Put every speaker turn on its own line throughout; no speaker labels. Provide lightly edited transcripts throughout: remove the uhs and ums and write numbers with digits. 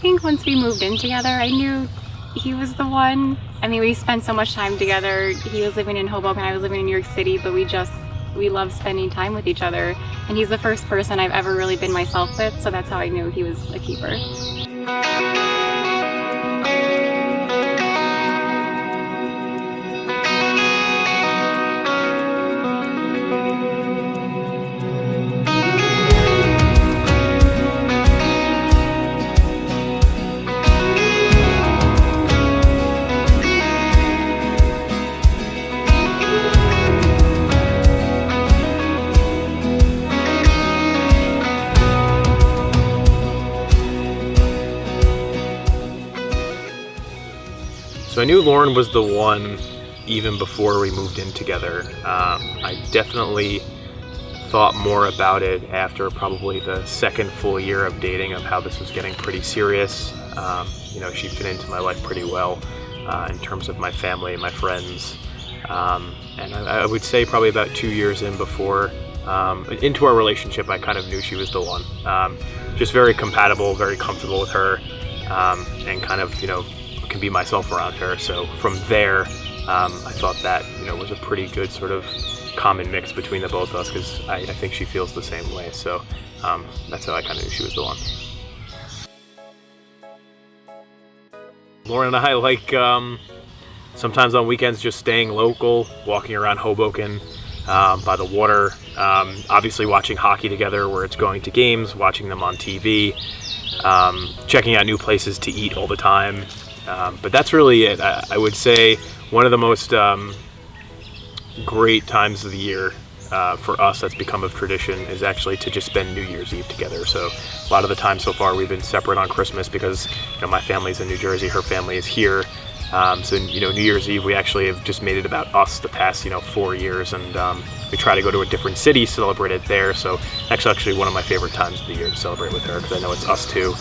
think once we moved in together, I knew he was the one. I mean, we spent so much time together. He was living in Hoboken, I was living in New York City, but we love spending time with each other. And he's the first person I've ever really been myself with, so that's how I knew he was a keeper.
So I knew Lauren was the one even before we moved in together. I definitely thought more about it after probably the second full year of dating, of how this was getting pretty serious. She fit into my life pretty well in terms of my family and my friends. And I would say probably about 2 years into our relationship, I kind of knew she was the one. Just very compatible, very comfortable with her, and kind of, can be myself around her. So from there, I thought that, was a pretty good sort of common mix between the both of us, because I think she feels the same way. So that's how I kind of knew she was the one. Lauren and I like sometimes on weekends just staying local, walking around Hoboken by the water, obviously watching hockey together where it's going to games, watching them on TV, checking out new places to eat all the time. But that's really it. I would say one of the most great times of the year for us that's become a tradition is actually to just spend New Year's Eve together. So a lot of the time so far we've been separate on Christmas because my family's in New Jersey, her family is here. So New Year's Eve we actually have just made it about us the past 4 years, and we try to go to a different city, celebrate it there. So that's actually one of my favorite times of the year to celebrate with her, because I know it's us too,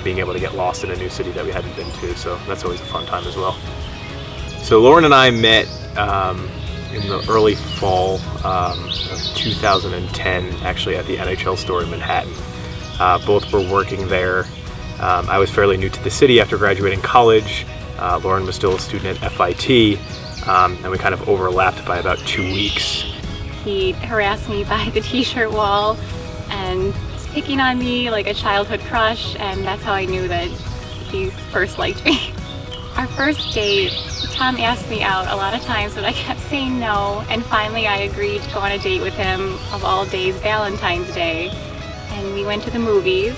being able to get lost in a new city that we hadn't been to. So that's always a fun time as well. So Lauren and I met in the early fall of 2010, actually at the NHL store in Manhattan. Both were working there. I was fairly new to the city after graduating college. Lauren was still a student at FIT, and we kind of overlapped by about 2 weeks.
He harassed me by the t-shirt wall and was picking on me like a childhood crush, and that's how I knew that he first liked me. Our first date, Tom asked me out a lot of times, but I kept saying no, and finally I agreed to go on a date with him, of all days, Valentine's Day, and we went to the movies.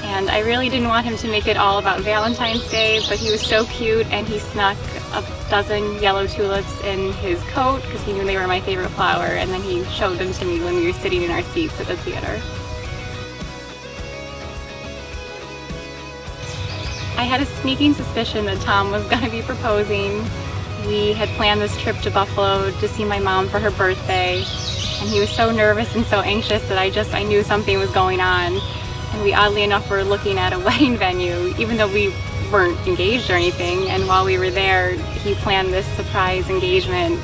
And I really didn't want him to make it all about Valentine's Day, but he was so cute, and he snuck a dozen yellow tulips in his coat because he knew they were my favorite flower, and then he showed them to me when we were sitting in our seats at the theater. I had a sneaking suspicion that Tom was going to be proposing. We had planned this trip to Buffalo to see my mom for her birthday, and he was so nervous and so anxious that I knew something was going on. And we, oddly enough, were looking at a wedding venue, even though we weren't engaged or anything. And while we were there, he planned this surprise engagement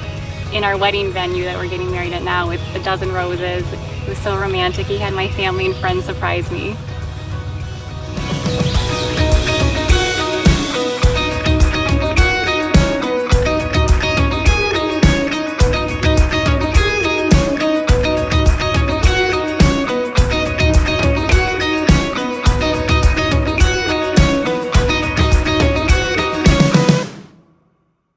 in our wedding venue that we're getting married at now, with a dozen roses. It was so romantic. He had my family and friends surprise me.